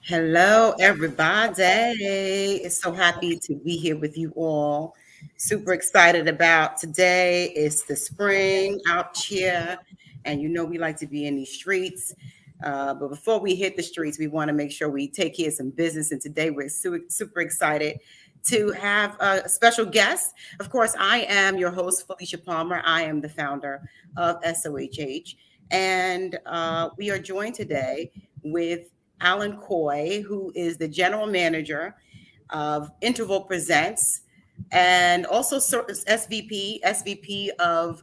Hello, everybody. It's so happy to be here with you all. Super excited about today. It's the spring out here, and we like to be in these streets. But before we hit the streets, we want to make sure we take care of some business. And today we're super excited to have a special guest. Of course, I am your host, Felicia Palmer. I am the founder of SOHH. And we are joined today with Allan Coye, who is the general manager of Interval Presents and also SVP of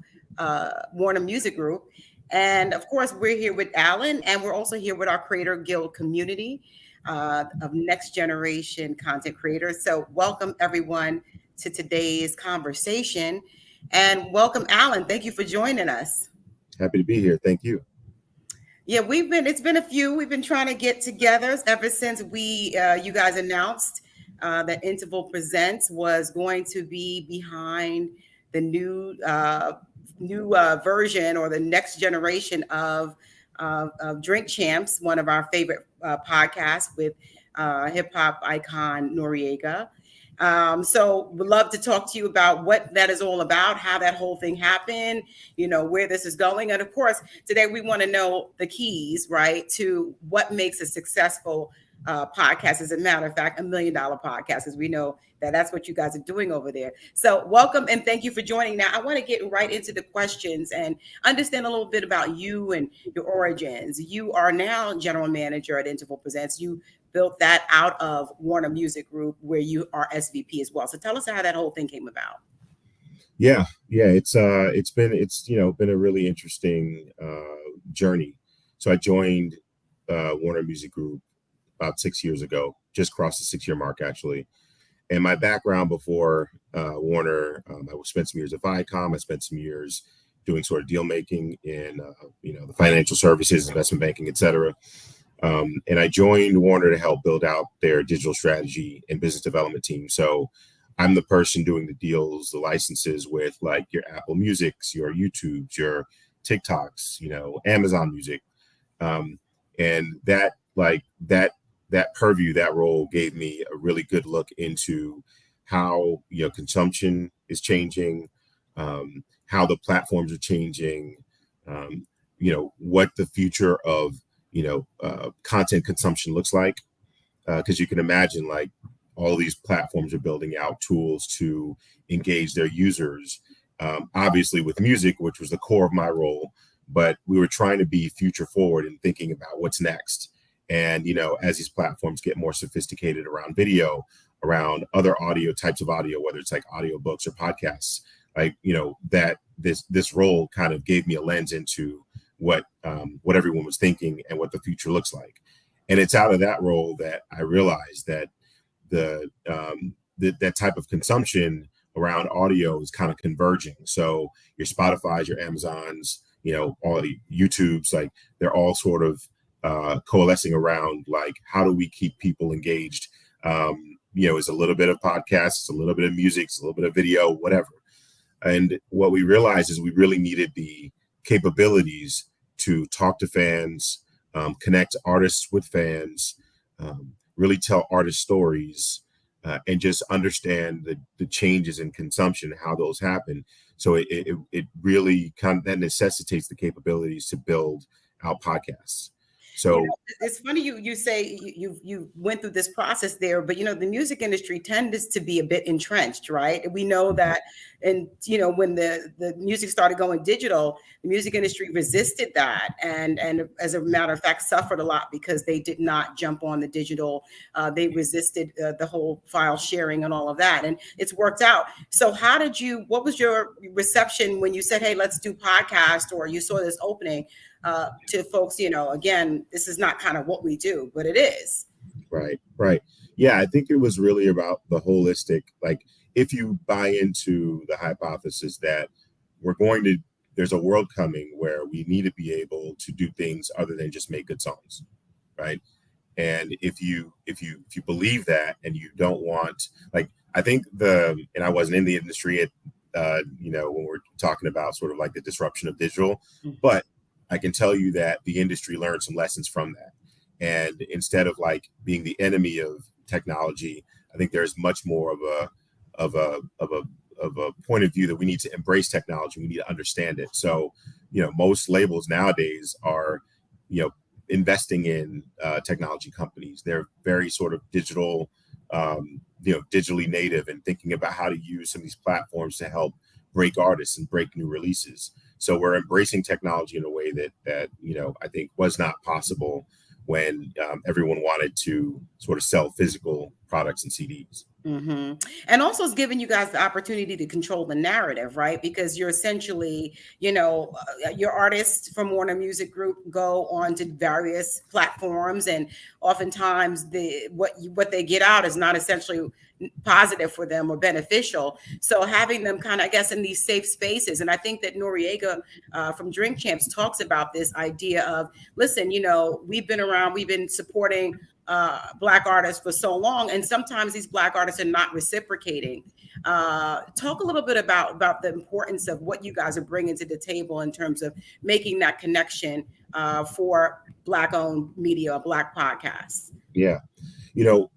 Warner Music Group. And of course, we're here with Allan, and we're also here with our Creator Guild community of next generation content creators. So, welcome everyone to today's conversation. And welcome, Allan. Thank you for joining us. Happy to be here. Thank you. Yeah, it's been a few. We've been trying to get together ever since you guys announced that Interval Presents was going to be behind the new version or the next generation of Drink Champs, one of our favorite podcasts with hip hop icon Noriega. So we'd love to talk to you about what that is all about, how that whole thing happened, where this is going. And of course, today we want to know the keys, right, to what makes a successful podcast. As a matter of fact, $1 million podcast, as we know that's what you guys are doing over there. So welcome and thank you for joining. Now, I want to get right into the questions and understand a little bit about you and your origins. You are now general manager at Interval Presents. You built that out of Warner Music Group, where you are SVP as well. So tell us how that whole thing came about. Yeah, it's been a really interesting journey. So I joined Warner Music Group about 6 years ago, just crossed the 6-year mark actually. And my background before Warner, I spent some years at Viacom. I spent some years doing sort of deal making in the financial services, investment banking, et cetera. And I joined Warner to help build out their digital strategy and business development team. So I'm the person doing the deals, the licenses with like your Apple Musics, your YouTubes, your TikToks, Amazon Music. And that purview, that role gave me a really good look into how, consumption is changing, how the platforms are changing, what the future of content consumption looks like, because you can imagine like all these platforms are building out tools to engage their users, obviously with music, which was the core of my role, but we were trying to be future forward and thinking about what's next. And as these platforms get more sophisticated around video, around other audio types of audio, whether it's like audiobooks or podcasts, like that this role kind of gave me a lens into what everyone was thinking and what the future looks like. And it's out of that role that I realized that that type of consumption around audio is kind of converging. So your Spotify's, your Amazons, all the YouTubes, like they're all sort of coalescing around like, how do we keep people engaged? It's a little bit of podcasts, it's a little bit of music, it's a little bit of video, whatever. And what we realized is we really needed the capabilities to talk to fans, connect artists with fans, really tell artist stories, and just understand the changes in consumption, how those happen. So it really that necessitates the capabilities to build out podcasts. So it's funny you say you went through this process there, but the music industry tends to be a bit entrenched, right? We know that, and when the music started going digital, the music industry resisted that, and as a matter of fact, suffered a lot because they did not jump on the digital. They resisted the whole file sharing and all of that, and it's worked out. So what was your reception when you said, hey, let's do podcast, or you saw this opening to folks? Again, this is not kind of what we do, but it is. Right. Yeah, I think it was really about the holistic, like if you buy into the hypothesis that there's a world coming where we need to be able to do things other than just make good songs, right? And if you believe that, and you don't want, like, I think and I wasn't in the industry at when we're talking about sort of like the disruption of digital, but I can tell you that the industry learned some lessons from that. And instead of like being the enemy of technology, I think there's much more of a point of view that we need to embrace technology. We need to understand it. So, most labels nowadays are, investing in technology companies. They're very sort of digital, digitally native, and thinking about how to use some of these platforms to help break artists and break new releases. So we're embracing technology in a way that I think was not possible when everyone wanted to sort of sell physical products and CDs. Mm-hmm. And also it's giving you guys the opportunity to control the narrative, right? Because you're essentially, your artists from Warner Music Group go on to various platforms, and oftentimes what they get out is not essentially positive for them or beneficial. So having them kind of, I guess, in these safe spaces. And I think that Noriega from Drink Champs talks about this idea of, listen, we've been around, we've been supporting Black artists for so long, and sometimes these Black artists are not reciprocating. Talk a little bit about the importance of what you guys are bringing to the table in terms of making that connection for Black-owned media, Black podcasts. Yeah,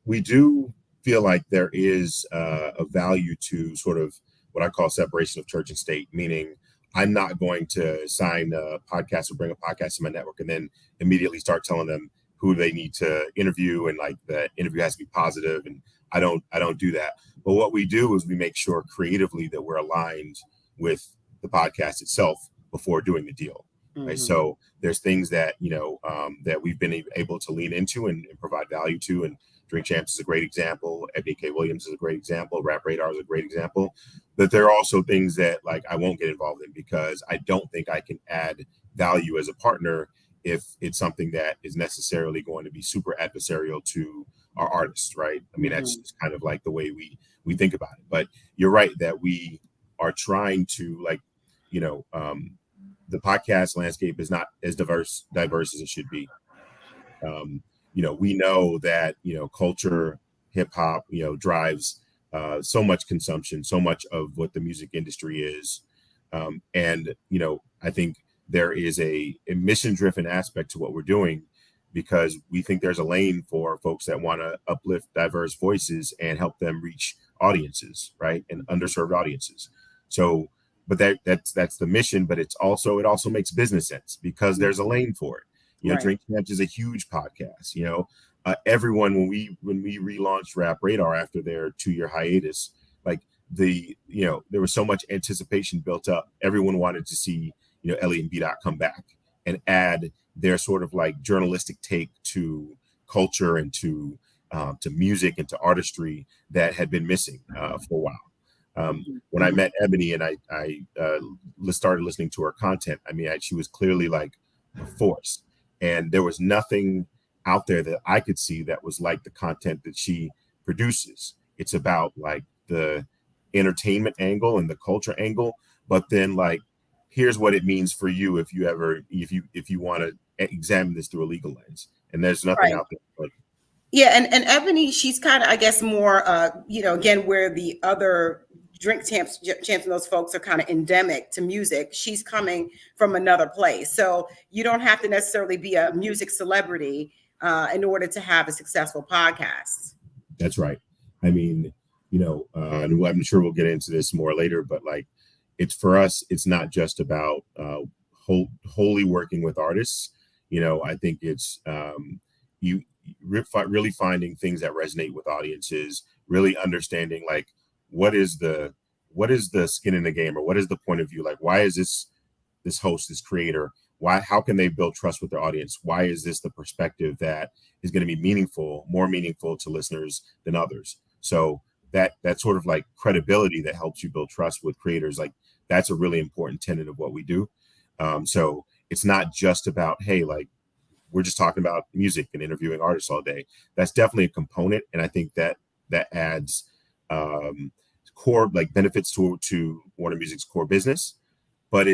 we do feel like there is a value to sort of what I call separation of church and state, meaning I'm not going to sign a podcast or bring a podcast to my network and then immediately start telling them who they need to interview, and like the interview has to be positive, and I don't do that. But what we do is we make sure creatively that we're aligned with the podcast itself before doing the deal. Mm-hmm. Right. So there's things that that we've been able to lean into and provide value to, and Drink Champs is a great example. Ebony K. Williams is a great example. Rap Radar is a great example. But there are also things that like I won't get involved in because I don't think I can add value as a partner if it's something that is necessarily going to be super adversarial to our artists, right? I mean, that's just kind of like the way we think about it. But you're right that we are trying to the podcast landscape is not as diverse as it should be. We know that, culture, hip hop, drives so much consumption, so much of what the music industry is. And I think there is a mission-driven aspect to what we're doing because we think there's a lane for folks that want to uplift diverse voices and help them reach audiences, right? And underserved audiences. So, but that's the mission, but it also makes business sense because there's a lane for it. Right. Drink Champs is a huge podcast. Everyone, when we relaunched Rap Radar after their 2-year hiatus, like there was so much anticipation built up. Everyone wanted to see Elliot and B-Dot come back and add their sort of like journalistic take to culture and to music and to artistry that had been missing for a while. When I met Ebony and I started listening to her content, I mean, she was clearly like a force, and there was nothing out there that I could see that was like the content that she produces. It's about like the entertainment angle and the culture angle, but then like, here's what it means for you if you want to examine this through a legal lens. And there's nothing out there. But yeah, and Ebony, she's kind of, I guess, more again, where the other Drink Champs and those folks are kind of endemic to music. She's coming from another place. So you don't have to necessarily be a music celebrity in order to have a successful podcast. That's right. I mean, and I'm sure we'll get into this more later, but like, it's for us, it's not just about wholly working with artists. I think it's you really finding things that resonate with audiences, really understanding like what is the skin in the game, or what is the point of view? Like, why is this host, this creator, how can they build trust with their audience? Why is this the perspective that is going to be more meaningful to listeners than others? So that sort of like credibility that helps you build trust with creators, like that's a really important tenet of what we do. So it's not just about, hey, like we're just talking about music and interviewing artists all day. That's definitely a component, and I think that adds core like benefits to Warner Music's core business. But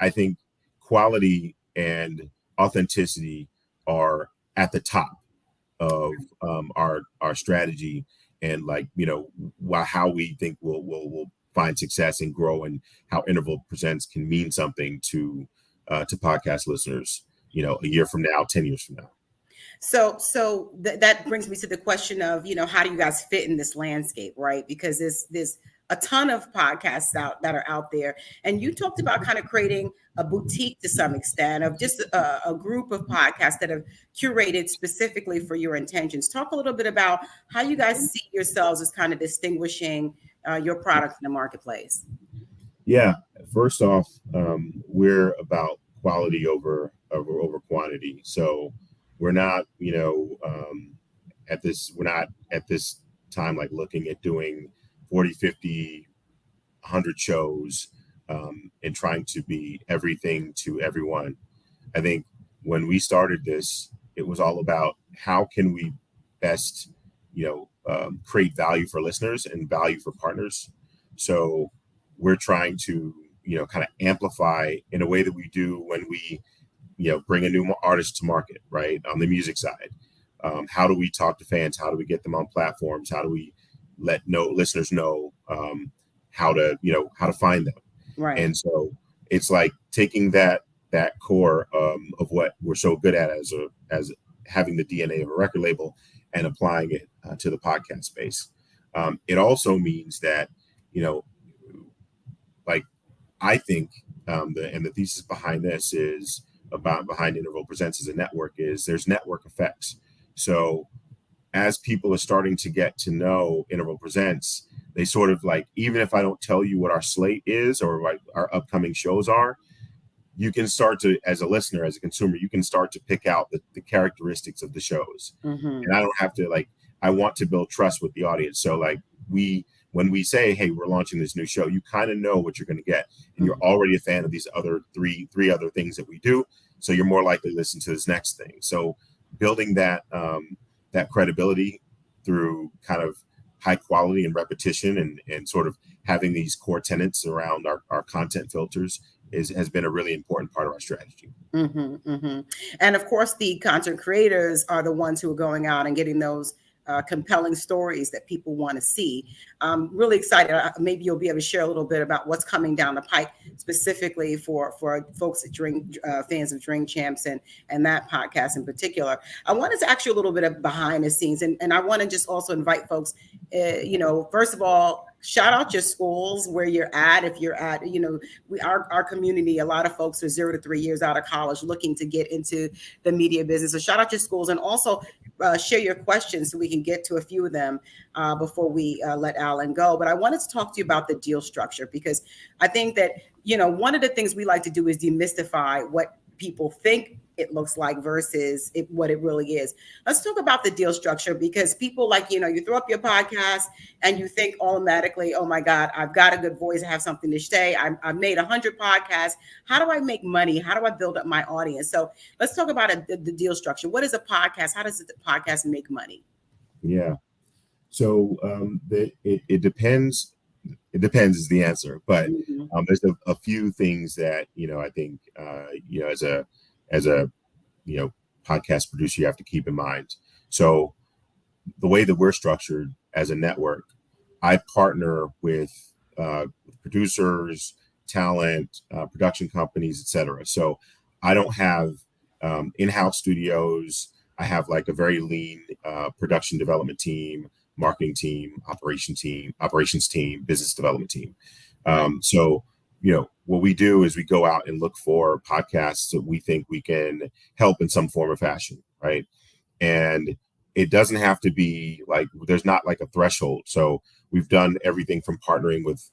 I think quality and authenticity are at the top of our strategy, and like how we think we'll find success and grow, and how Interval Presents can mean something to podcast listeners, a year from now, 10 years from now. That brings me to the question of, how do you guys fit in this landscape, right? Because there's a ton of podcasts that are out there, and you talked about kind of creating a boutique to some extent of just a group of podcasts that have curated specifically for your intentions. Talk a little bit about how you guys see yourselves as kind of distinguishing your product in the marketplace. Yeah, first off, we're about quality over quantity. So we're not, we're not at this time like looking at doing 40, 50, 100 shows, and trying to be everything to everyone. I think when we started this, it was all about how can we best, create value for listeners and value for partners. So we're trying to, kind of amplify in a way that we do when we, bring a new artist to market, right? On the music side, how do we talk to fans? How do we get them on platforms? How do we let listeners know how to find them? Right. And so it's like taking that core of what we're so good at as having the DNA of a record label and applying it to the podcast space. It also means that, like I think the thesis behind this is behind Interval Presents as a network is there's network effects. So as people are starting to get to know Interval Presents, they sort of like, even if I don't tell you what our slate is or what our upcoming shows are, you can start to, as a listener, as a consumer, you can start to pick out the characteristics of the shows. Mm-hmm. And I don't have to I want to build trust with the audience. So when we say, hey, we're launching this new show, you kind of know what you're going to get. And you're already a fan of these other three other things that we do. So you're more likely to listen to this next thing. So building that credibility through kind of high quality and repetition and sort of having these core tenets around our content filters has been a really important part of our strategy. Mm-hmm, mm-hmm. And of course, the content creators are the ones who are going out and getting those compelling stories that people want to see. I'm really excited. Maybe you'll be able to share a little bit about what's coming down the pike specifically for folks that fans of Drink Champs and that podcast in particular. I wanted to ask you a little bit of behind the scenes, and I want to just also invite folks, first of all, shout out your schools where you're at. If you're at, our community, a lot of folks are 0 to 3 years out of college looking to get into the media business. So shout out your schools, and also share your questions so we can get to a few of them before we let Allan go. But I wanted to talk to you about the deal structure, because I think that, one of the things we like to do is demystify what people think it looks like versus what it really is. Let's talk about the deal structure, because people you throw up your podcast and you think automatically, oh my God, I've got a good voice. I have something to say. I've made 100 podcasts. How do I make money? How do I build up my audience? So let's talk about the deal structure. What is a podcast? How does the podcast make money? Yeah. So it depends. It depends is the answer, but there's a few things that, I think, as a podcast producer, you have to keep in mind. So the way that we're structured as a network, I partner with producers, talent, production companies, etc. So I don't have in-house studios. I have a very lean production development team, marketing team, operations team, business development team. So what we do is we go out and look for podcasts that we think we can help in some form or fashion, right? And it doesn't have to be there's not a threshold. So we've done everything from partnering with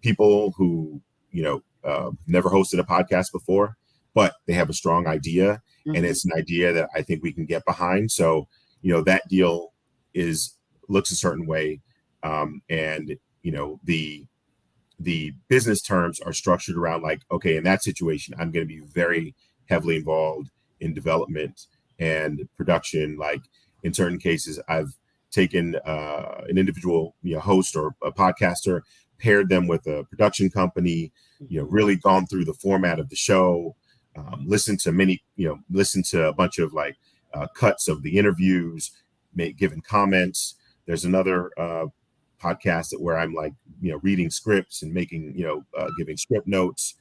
people who, never hosted a podcast before, but they have a strong idea, and it's an idea that I think we can get behind. So, that deal looks a certain way. And, the business terms are structured around okay, in that situation, I'm going to be very heavily involved in development and production. In certain cases, I've taken an individual host or a podcaster, paired them with a production company, really gone through the format of the show, listened to a bunch of cuts of the interviews, given comments. There's another podcast where I'm reading scripts and making, giving script notes.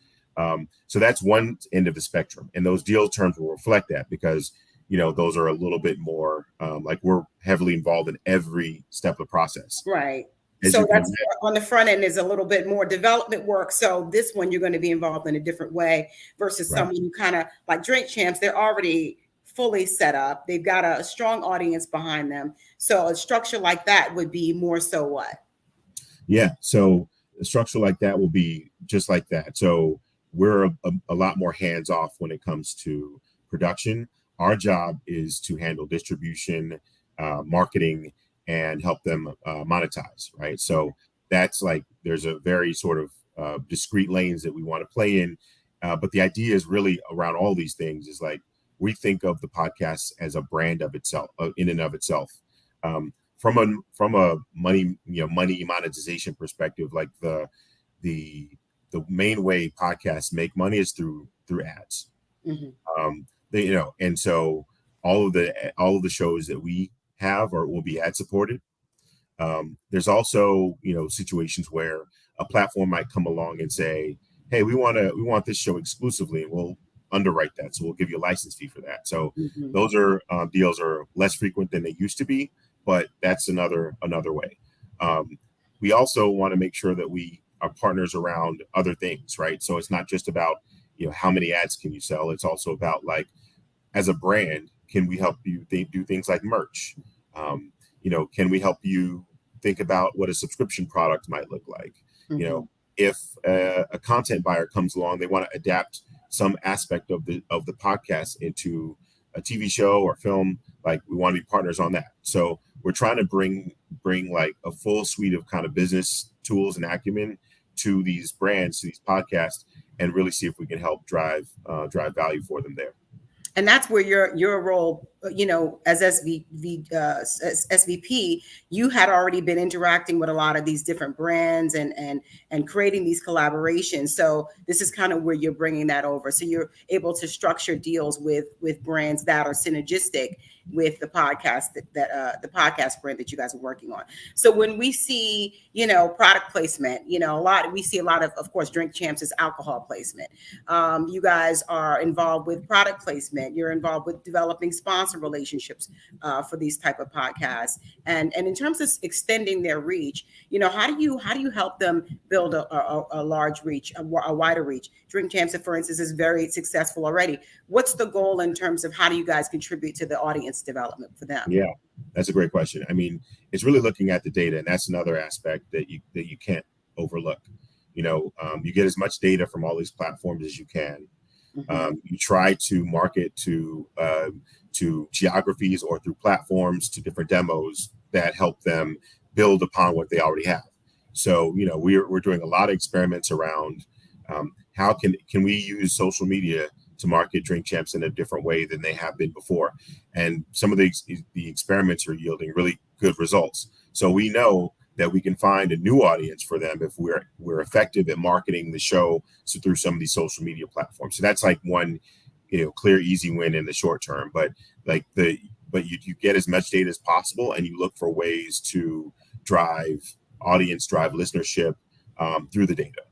So that's one end of the spectrum. And those deal terms will reflect that, because those are a little bit more like we're heavily involved in every step of the process. Right. As you So can that's imagine. on the front end is a little bit more development work. So this one you're going to be involved in a different way versus Right. someone who kind of like Drink Champs, they're already fully set up. They've got a strong audience behind them. So a structure like that would be more so what? Yeah. So a structure like that will be just like that. So we're a lot more hands off when it comes to production. Our job is to handle distribution, marketing, and help them monetize. Right. So that's like there's a very sort of discrete lanes that we want to play in. But the idea is really around all these things is like we think of the podcast as a brand of itself, in and of itself. From a money monetization perspective, like the main way podcasts make money is through ads. Mm-hmm. And so all of the shows that we have will be ad supported. There's also situations where a platform might come along and say, hey, we want this show exclusively, and we'll underwrite that, so we'll give you a license fee for that. So Mm-hmm. those are deals are less frequent than they used to be, but that's another way. We also want to make sure that we are partners around other things, right? So it's not just about how many ads can you sell. It's also about, like, as a brand, can we help you do things like merch? Can we help you think about what a subscription product might look like? Mm-hmm. If a content buyer comes along, they want to adapt some aspect of the podcast into a TV show or film, like we want to be partners on that. So we're trying to bring like a full suite of kind of business tools and acumen to these brands, to these podcasts, and really see if we can help drive value for them there. And that's where your role, as SVP, you had already been interacting with a lot of these different brands and creating these collaborations. So this is kind of where you're bringing that over. So you're able to structure deals with brands that are synergistic with the podcast that the podcast brand that you guys are working on. So when we see product placement, we see a lot of course, Drink Champs is alcohol placement. You guys are involved with product placement. You're involved with developing sponsor relationships for these type of podcasts. And in terms of extending their reach, how do you help them build a large reach, a wider reach? Drink Champs, for instance, is very successful already. What's the goal in terms of how do you guys contribute to the audience development for them? Yeah, that's a great question. I mean, it's really looking at the data, and that's another aspect that you can't overlook. You get as much data from all these platforms as you can. Mm-hmm. You try to market to geographies or through platforms to different demos that help them build upon what they already have. So we're doing a lot of experiments around how can we use social media to market Drink Champs in a different way than they have been before, and some of the experiments are yielding really good results. So we know that we can find a new audience for them if we're effective at marketing the show through some of these social media platforms. So that's like one clear, easy win in the short term. But you get as much data as possible, and you look for ways to drive audience, drive listenership through the data.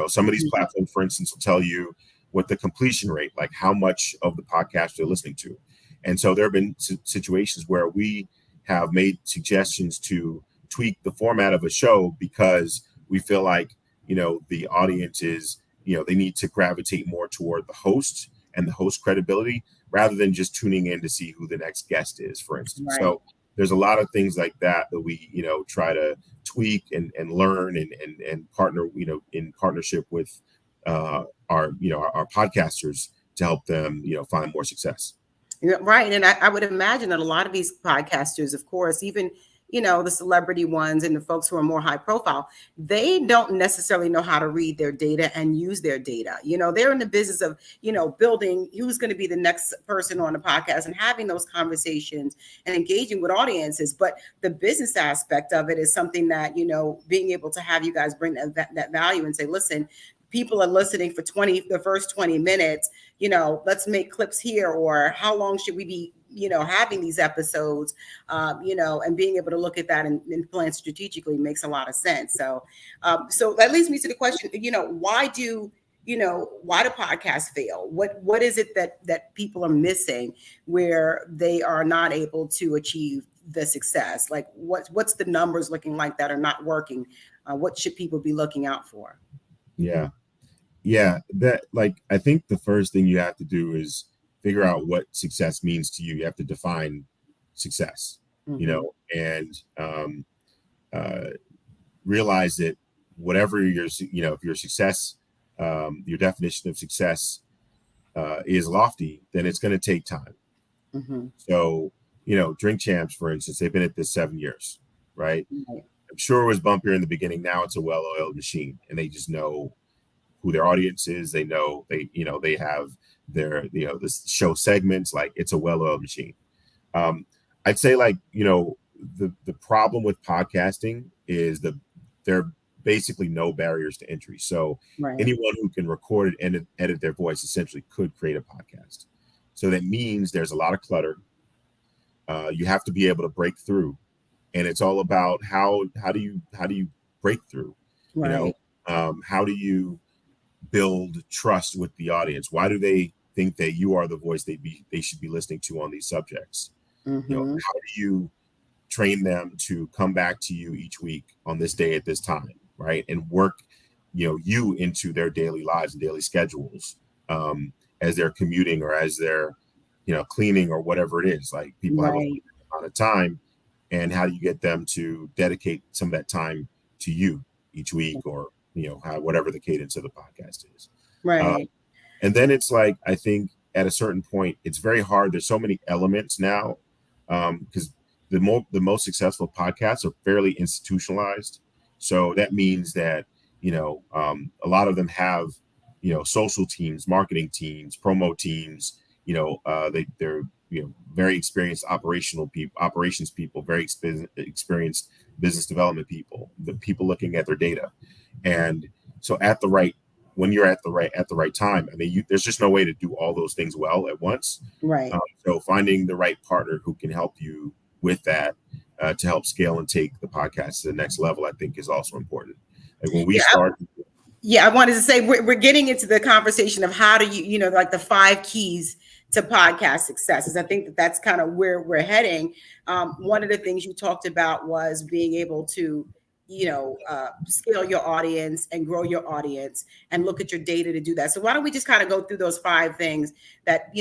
Some of these platforms, for instance, will tell you what the completion rate, like how much of the podcast they're listening to. And so there have been situations where we have made suggestions to tweak the format of a show because we feel like the audience is they need to gravitate more toward the host and the host credibility rather than just tuning in to see who the next guest is, for instance. Right. So there's a lot of things like that we try to tweak and learn and partner in partnership with our podcasters to help them find more success. Right. And I would imagine that a lot of these podcasters, of course, even the celebrity ones and the folks who are more high profile, they don't necessarily know how to read their data and use their data. They're in the business of, building who's going to be the next person on the podcast and having those conversations and engaging with audiences. But the business aspect of it is something that, being able to have you guys bring that value and say, listen, people are listening for the first 20 minutes, let's make clips here, or how long should we be having these episodes, and being able to look at that and plan strategically makes a lot of sense. So that leads me to the question, why do why do podcasts fail? What is it that people are missing where they are not able to achieve the success? Like what's the numbers looking like that are not working? What should people be looking out for? Yeah. Yeah. That, like, I think the first thing you have to do is figure out what success means to you. You have to define success, Mm-hmm. and uh, realize that whatever if your success, your definition of success is lofty, then it's going to take time. Mm-hmm. So, Drink Champs, for instance, they've been at this 7 years, right? Right. I'm sure it was bumpier in the beginning. Now it's a well-oiled machine, and they just know who their audience is. They know they have their this show segments. Like, it's a well-oiled machine. I'd say, like, the problem with podcasting is there are basically no barriers to entry. So Right. anyone who can record and edit their voice essentially could create a podcast. So that means there's a lot of clutter. You have to be able to break through, and it's all about how do you break through? Right. How do you build trust with the audience? Why do they think that you are the voice they should be listening to on these subjects? Mm-hmm. How do you train them to come back to you each week on this day at this time, right? And work you into their daily lives and daily schedules, as they're commuting or as they're cleaning or whatever it is. Like, people have a Right. amount of time, and how do you get them to dedicate some of that time to you each week, or whatever the cadence of the podcast is. Right. And then it's like, I think at a certain point, it's very hard. There's so many elements now, because the most successful podcasts are fairly institutionalized. So that means that a lot of them have social teams, marketing teams, promo teams. They're very experienced operations people, very experienced business development people, the people looking at their data. And so when you're at the right time, I mean, there's just no way to do all those things well at once. Right. So finding the right partner who can help you with that, to help scale and take the podcast to the next level, I think is also important. Like, when we start. I wanted to say we're getting into the conversation of how do you, like the 5 keys to podcast successes. I think that's kind of where we're heading. One of the things you talked about was being able to, scale your audience and grow your audience and look at your data to do that. So why don't we just kind of go through those 5 things that,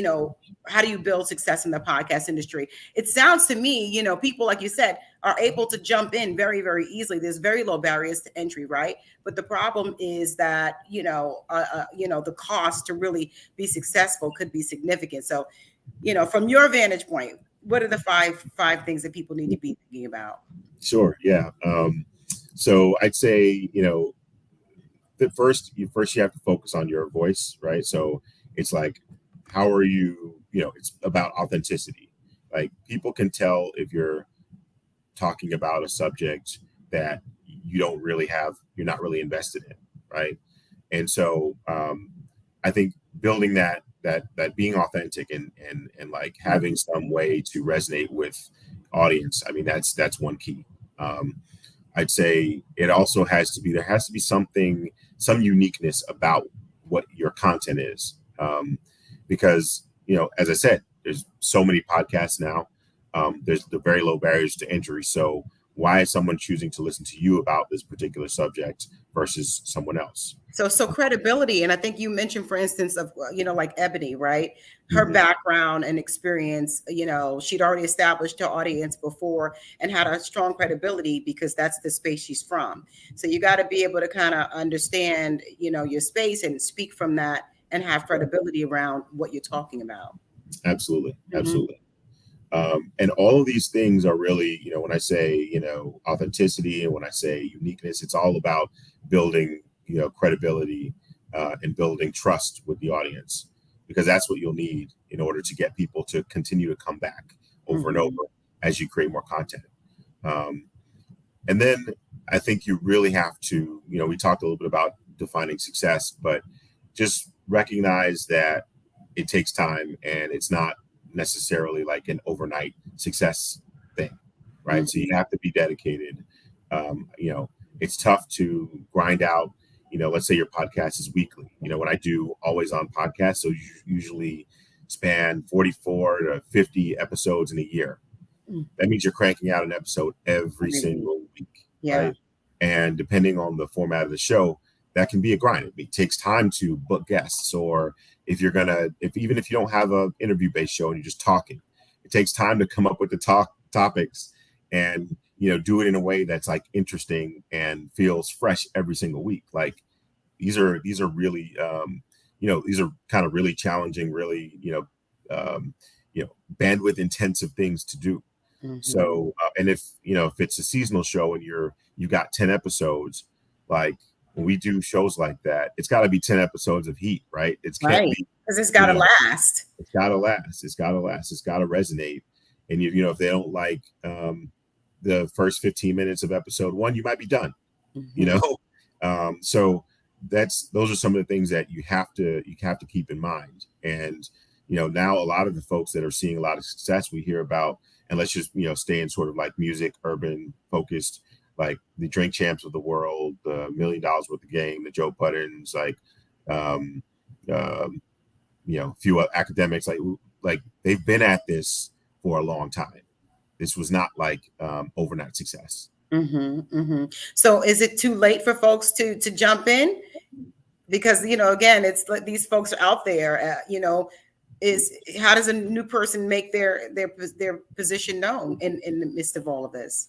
how do you build success in the podcast industry? It sounds to me, people, like you said, are able to jump in very, very easily. There's very low barriers to entry, right? But the problem is that, the cost to really be successful could be significant. So, from your vantage point, what are the five things that people need to be thinking about? Sure. Yeah. So I'd say, that first you have to focus on your voice, right? So it's like, how are you, it's about authenticity. Like, people can tell if you're talking about a subject that you're not really invested in, right? And so I think building that being authentic and like having some way to resonate with audience, I mean, that's one key. I'd say it also there has to be some uniqueness about what your content is. Because, as I said, there's so many podcasts now. There's the very low barriers to entry. So why is someone choosing to listen to you about this particular subject versus someone else? So credibility. And I think you mentioned, for instance, of, like Ebony, right? Her background and experience, she'd already established her audience before and had a strong credibility because that's the space she's from. So you got to be able to kind of understand, your space and speak from that and have credibility around what you're talking about. Absolutely. Absolutely. And all of these things are really, when I say, authenticity, and when I say uniqueness, it's all about building, credibility, and building trust with the audience, because that's what you'll need in order to get people to continue to come back over and over as you create more content. And then I think you really have to, we talked a little bit about defining success, but just recognize that it takes time, and it's not necessarily like an overnight success thing, right? So you have to be dedicated. It's tough to grind out, let's say your podcast is weekly. When I do always on podcasts, so usually span 44 to 50 episodes in a year. That means you're cranking out an episode every single week, Yeah. right? And depending on the format of the show, that can be a grind. It takes time to book guests, or even if you don't have an interview-based show and you're just talking, it takes time to come up with the topics and do it in a way that's like interesting and feels fresh every single week. Like these are really these are kind of really challenging, really bandwidth intensive things to do. So and if it's a seasonal show and you got 10 episodes, like when we do shows like that, it's got to be 10 episodes of heat, right? Can't be, because it's got to last. It's got to last. It's got to last. It's got to resonate. And if they don't like the first 15 minutes of episode 1, you might be done. So those are some of the things that you have to keep in mind. And now a lot of the folks that are seeing a lot of success we hear about, and let's just stay in sort of like music, urban focused, like the Drink Champs of the world, the $1 Million Worth of Game, the Joe Buttons, like few academics, like they've been at this for a long time. This was not like overnight success. So is it too late for folks to jump in? Because again, it's like these folks are out there. How does a new person make their position known in the midst of all of this?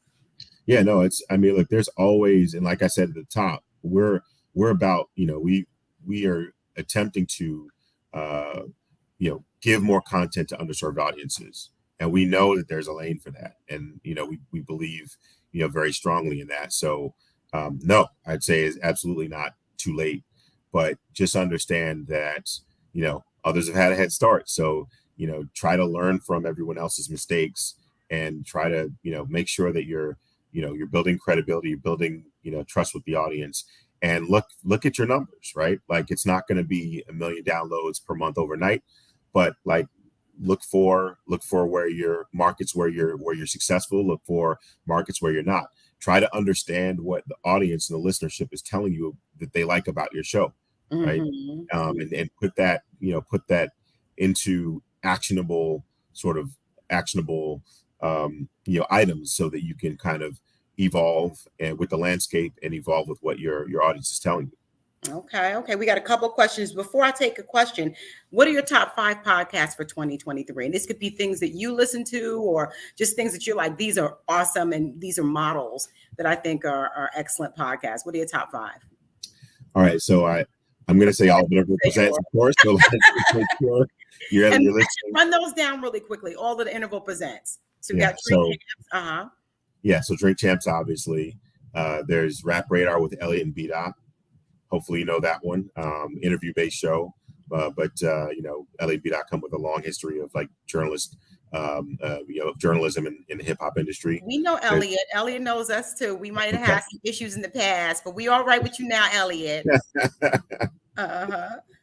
Yeah, no, look, there's always, and like I said at the top, we're about, we are attempting to, give more content to underserved audiences. And we know that there's a lane for that. And, we believe, very strongly in that. So, no, I'd say it's absolutely not too late, but just understand that, others have had a head start. So, try to learn from everyone else's mistakes and try to, make sure that you're building credibility, you're building, trust with the audience, and look at your numbers, right? Like it's not going to be 1 million downloads per month overnight, but like look for where your markets where you're successful, look for markets where you're not. Try to understand what the audience and the listenership is telling you that they like about your show, right? And put that into actionable items so that you can kind of evolve and with the landscape and evolve with what your audience is telling you. Okay. We got a couple of questions. Before I take a question, what are your top 5 podcasts for 2023? And this could be things that you listen to or just things that you're like, these are awesome and these are models that I think are excellent podcasts. What are your top 5? All right. So I'm going to say all of it presents, of course. So let's make sure you're listening. Run those down really quickly. All of the interval presents. So we got Drink Champs. Yeah. So Drink Champs, obviously. There's Rap Radar with Elliot and B-Dot. Hopefully you know that one. Interview-based show. But Elliot and B-Dot come with a long history of like journalism in the hip-hop industry. We know Elliot. Elliot knows us too. We might have had some issues in the past, but we all right with you now, Elliot.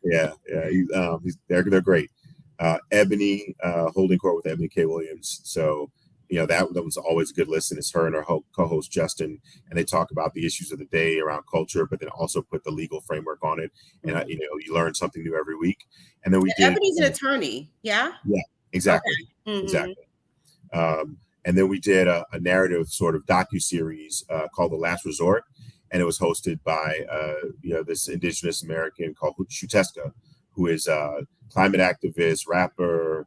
Yeah. They're great. Ebony, Holding Court with Ebony K. Williams. So that was always a good listen. It's her and her co-host Justin, and they talk about the issues of the day around culture, but then also put the legal framework on it. And you learn something new every week. And then Ebony's an attorney. Yeah. Yeah. Exactly. Okay. Exactly. And then we did a narrative sort of docu-series called The Last Resort, and it was hosted by this Indigenous American called Shuteska, who is a climate activist, rapper,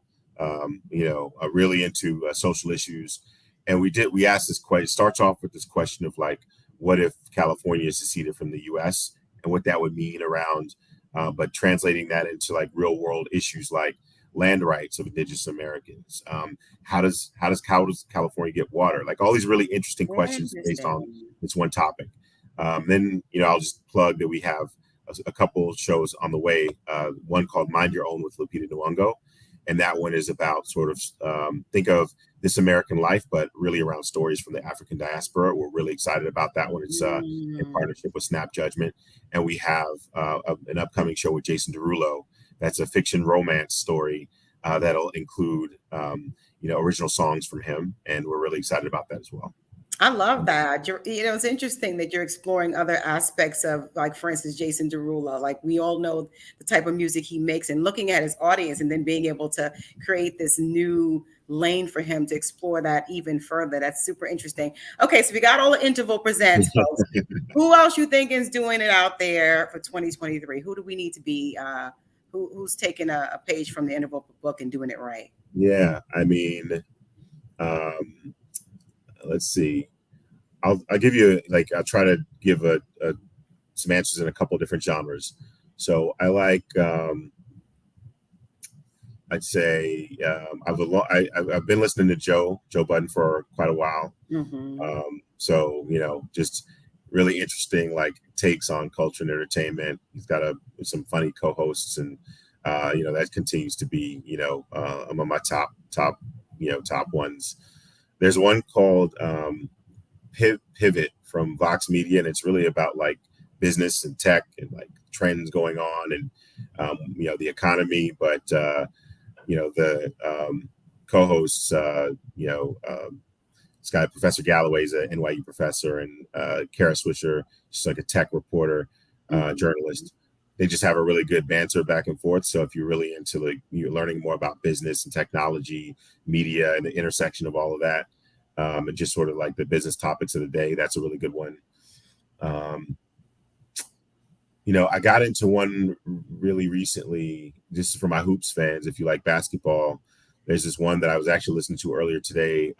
really into social issues. And we asked this question. It starts off with this question of like, what if California seceded from the U.S. and what that would mean around, but translating that into like real world issues like land rights of Indigenous Americans. How does California get water? Like all these really interesting questions based on this one topic. Then I'll just plug that we have a couple shows on the way. One called Mind Your Own with Lupita Nyong'o. And that one is about sort of think of This American Life, but really around stories from the African diaspora. We're really excited about that one. It's in partnership with Snap Judgment. And we have an upcoming show with Jason Derulo. That's a fiction romance story that'll include, original songs from him. And we're really excited about that as well. I love that. It's interesting that you're exploring other aspects of, like, for instance, Jason Derulo. Like, we all know the type of music he makes, and looking at his audience and then being able to create this new lane for him to explore that even further. That's super interesting. Okay, so we got all the Interval Presents, folks. Who else you think is doing it out there for 2023? Who do we need to be? Who's taking a page from the Interval book and doing it right? Yeah, I mean, um, let's see. I'll give you, like, I'll try to give some answers in a couple different genres. So I like, I'd say, I've been listening to Joe Budden for quite a while. Mm-hmm. So, just really interesting, like, takes on culture and entertainment. He's got some funny co-hosts, and that continues to be, among my top ones. There's one called Pivot from Vox Media, and it's really about, like, business and tech and, like, trends going on, and the economy. But the co-hosts, this guy Professor Galloway's an NYU professor, and Kara Swisher, she's like a tech reporter, journalist. They just have a really good banter back and forth. So if you're really into, like, you're learning more about business and technology, media, and the intersection of all of that, and just sort of like the business topics of the day, that's a really good one. I got into one really recently, just for my hoops fans. If you like basketball, there's this one that I was actually listening to earlier today,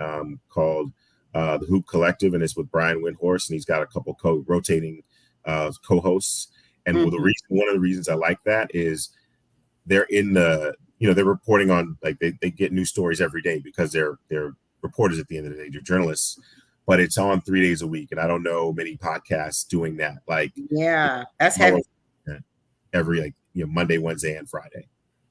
called the Hoop Collective, and it's with Brian Windhorst, and he's got a couple rotating co-hosts. And one of the reasons I like that is they're in they're reporting on, like, they get new stories every day, because they're reporters at the end of the day, they're journalists. But it's on 3 days a week, and I don't know many podcasts doing that. Like, yeah, that's heavy. Every, like, Monday, Wednesday, and Friday.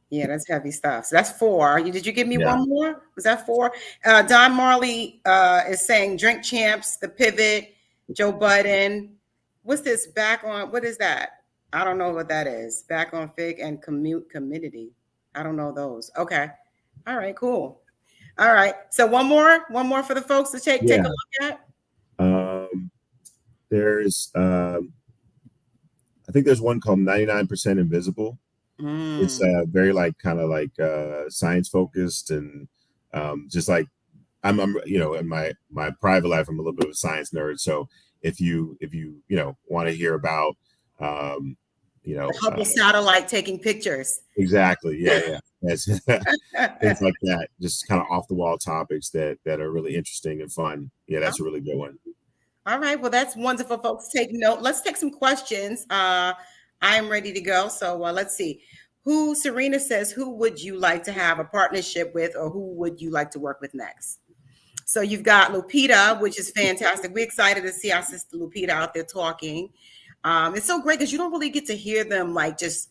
Yeah, that's heavy stuff. So that's 4. Did you give me one more? Was that 4? Don Marley is saying Drink Champs, The Pivot, Joe Budden. What's this? Back on, what is that? I don't know what that is. Back on Fig and Community. I don't know those. Okay. All right, cool. All right. So one more for the folks to take a look at. There's I think there's one called 99% Invisible. It's very, like, kind of like science focused, and just like I'm in my private life, I'm a little bit of a science nerd. So if you want to hear about the Hubble satellite taking pictures. Exactly. Yeah. Things like that, just kind of off the wall topics that are really interesting and fun. Yeah, that's a really good one. All right. Well, that's wonderful, folks. Take note. Let's take some questions. I'm ready to go. So let's see. Serena says, who would you like to have a partnership with, or who would you like to work with next? So you've got Lupita, which is fantastic. We're excited to see our sister Lupita out there talking. It's so great because you don't really get to hear them, like, just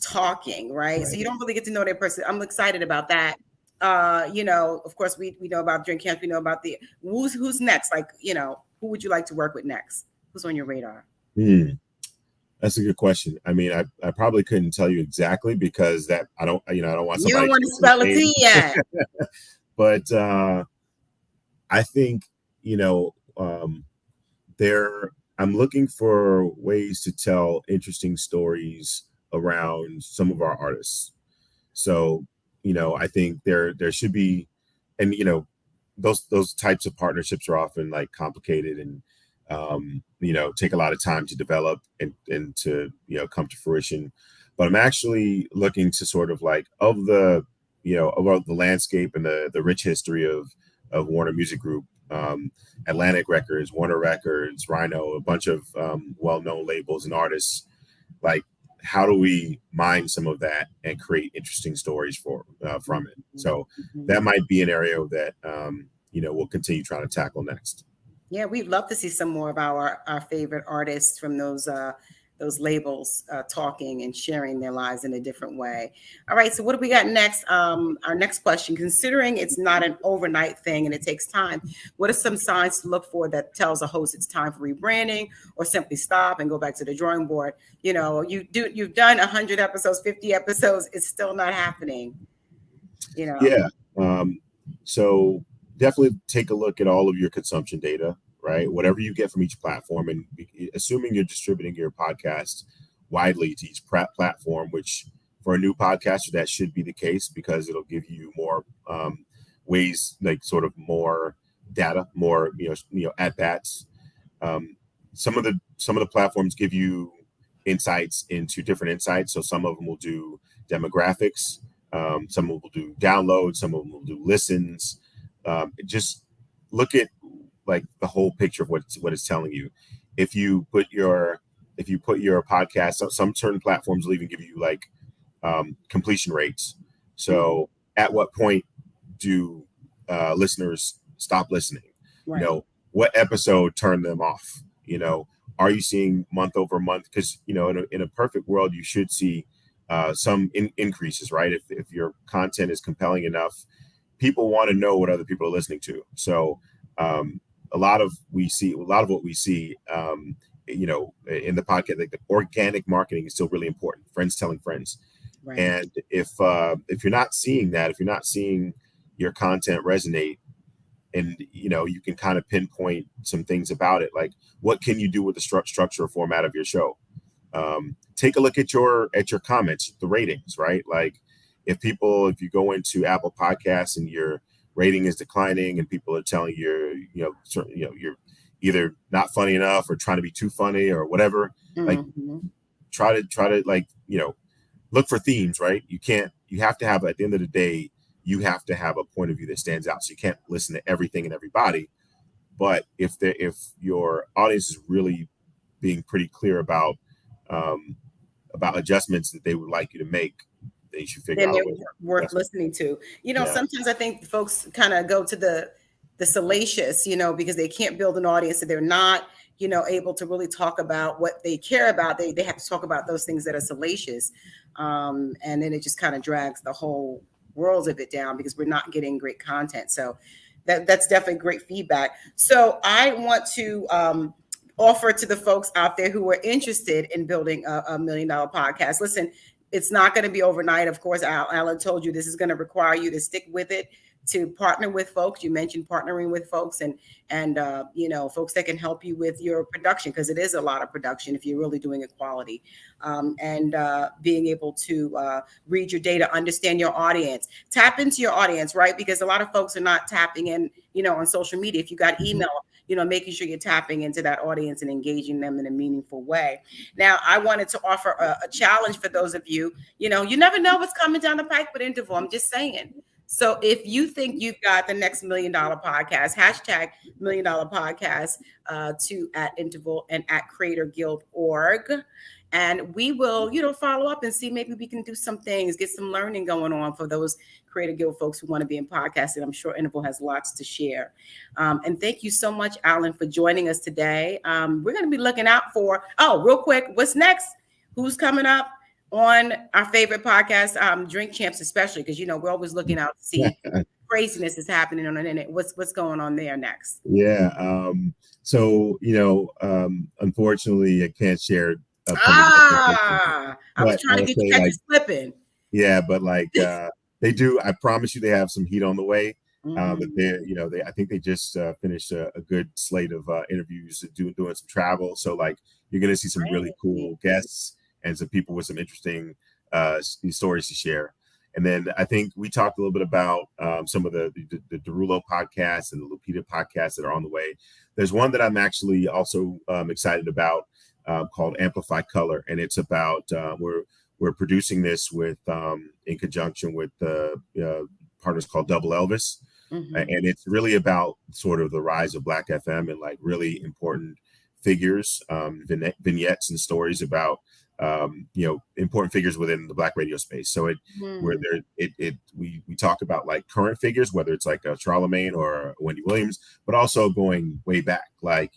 talking, right? So you don't really get to know their person. I'm excited about that. Of course, we know about Drink Camp. We know about who's next. Like, who would you like to work with next? Who's on your radar? That's a good question. I mean, I probably couldn't tell you exactly, because that I don't want somebody. You don't want to spell it to yet. But I think I'm looking for ways to tell interesting stories around some of our artists. So I think there should be, and those types of partnerships are often, like, complicated, and take a lot of time to develop and to come to fruition. But I'm actually looking to sort of, like, of the landscape and the rich history of Warner Music Group, Atlantic Records, Warner Records, Rhino, a bunch of well-known labels and artists. Like, how do we mine some of that and create interesting stories from it? So that might be an area that we'll continue trying to tackle next. Yeah, we'd love to see some more of our favorite artists from those labels talking and sharing their lives in a different way. All right, so what do we got next? Our next question: considering it's not an overnight thing and it takes time, what are some signs to look for that tells a host it's time for rebranding, or simply stop and go back to the drawing board? You've done 100 episodes, 50 episodes, it's still not happening. Yeah. So definitely take a look at all of your consumption data, right? Whatever you get from each platform, and assuming you're distributing your podcast widely to each platform, which for a new podcaster, that should be the case because it'll give you more ways, like sort of more data, more, at bats. Um, some of the platforms give you insights into different insights. So some of them will do demographics, some will do downloads, some of them will do listens. Just look at like the whole picture of what it's telling you. If you put your podcast, some certain platforms will even give you like completion rates. So at what point do listeners stop listening? Right. What episode turned them off? Are you seeing month over month? Because in a perfect world, you should see some increases, right? If your content is compelling enough, people want to know what other people are listening to. So a lot of what we see, in the podcast, like the organic marketing is still really important. Friends telling friends. Right. And if you're not seeing that, if you're not seeing your content resonate, and you can kind of pinpoint some things about it, like what can you do with the structure or format of your show. Take a look at your comments, the ratings, right? Like if you go into Apple Podcasts and your rating is declining and people are telling you you're either not funny enough or trying to be too funny or whatever, like try to like look for themes, right? You have to have, at the end of the day, you have to have a point of view that stands out. So you can't listen to everything and everybody. But if your audience is really being pretty clear about adjustments that they would like you to make, they should figure out a way. Worth listening to. Sometimes I think folks kind of go to the salacious, because they can't build an audience, so they're not, able to really talk about what they care about. They have to talk about those things that are salacious. And then it just kind of drags the whole world of it down because we're not getting great content. So that's definitely great feedback. So I want to offer to the folks out there who are interested in building a $1 million podcast. Listen, it's not going to be overnight. Of course, Allan told you this is going to require you to stick with it, to partner with folks. You mentioned partnering with folks and folks that can help you with your production, because it is a lot of production if you're really doing it quality, and being able to read your data, understand your audience, tap into your audience, right? Because a lot of folks are not tapping in, on social media. If you got email, making sure you're tapping into that audience and engaging them in a meaningful way. Now, I wanted to offer a challenge for those of you, you never know what's coming down the pike with Interval. I'm just saying. So if you think you've got the next $1 million podcast, hashtag $1 million podcast to @Interval and @CreatorGuild.org. And we will, follow up and see, maybe we can do some things, get some learning going on for those Creator Guild folks who want to be in podcasting. I'm sure Interval has lots to share. And thank you so much, Allan, for joining us today. We're going to be looking out for, real quick, what's next? Who's coming up on our favorite podcast, Drink Champs, especially, because, we're always looking out to see craziness is happening on the internet. What's going on there next? Yeah. So, unfortunately, I can't share. I was trying to get you catch slipping. Yeah, but like they do. I promise you, they have some heat on the way. But I think they just finished a good slate of interviews, doing some travel. So like you're gonna see some really cool guests and some people with some interesting stories to share. And then I think we talked a little bit about some of the Derulo podcasts and the Lupita podcasts that are on the way. There's one that I'm actually also excited about called Amplify Color, and it's about we're producing this with in conjunction with partners called Double Elvis, and it's really about sort of the rise of Black FM and like really important figures, vignettes and stories about important figures within the Black radio space. So we talk about like current figures, whether it's like a Charlemagne or Wendy Williams, but also going way back, like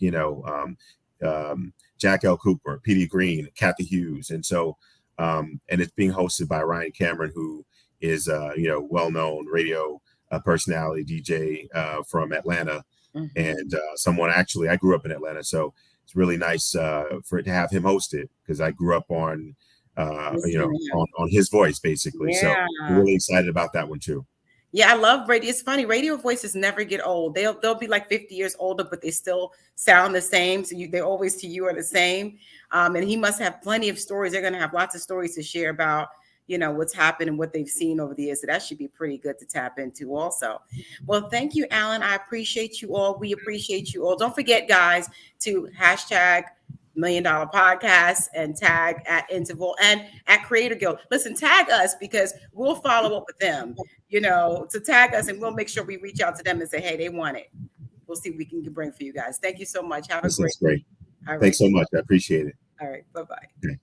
Jack L. Cooper, P.D. Green, Kathy Hughes, and so and it's being hosted by Ryan Cameron, who is well-known radio personality, DJ from Atlanta, and someone actually I grew up in Atlanta, so it's really nice for it to have him host it because I grew up on on his voice basically. So I'm really excited about that one too. Yeah, I love radio. It's funny. Radio voices never get old. They'll be like 50 years older, but they still sound the same. So they always to you are the same. And he must have plenty of stories. They're going to have lots of stories to share about, what's happened and what they've seen over the years. So that should be pretty good to tap into also. Well, thank you, Allan. I appreciate you all. We appreciate you all. Don't forget, guys, to hashtag $1 Million Podcast and tag at Interval and at CreatorGuild. Listen, tag us because we'll follow up with them, to tag us, and we'll make sure we reach out to them and say, hey, they want it. We'll see what we can bring for you guys. Thank you so much. Have a This is great. All right. Thanks so much. I appreciate it. All right. Bye-bye. Okay.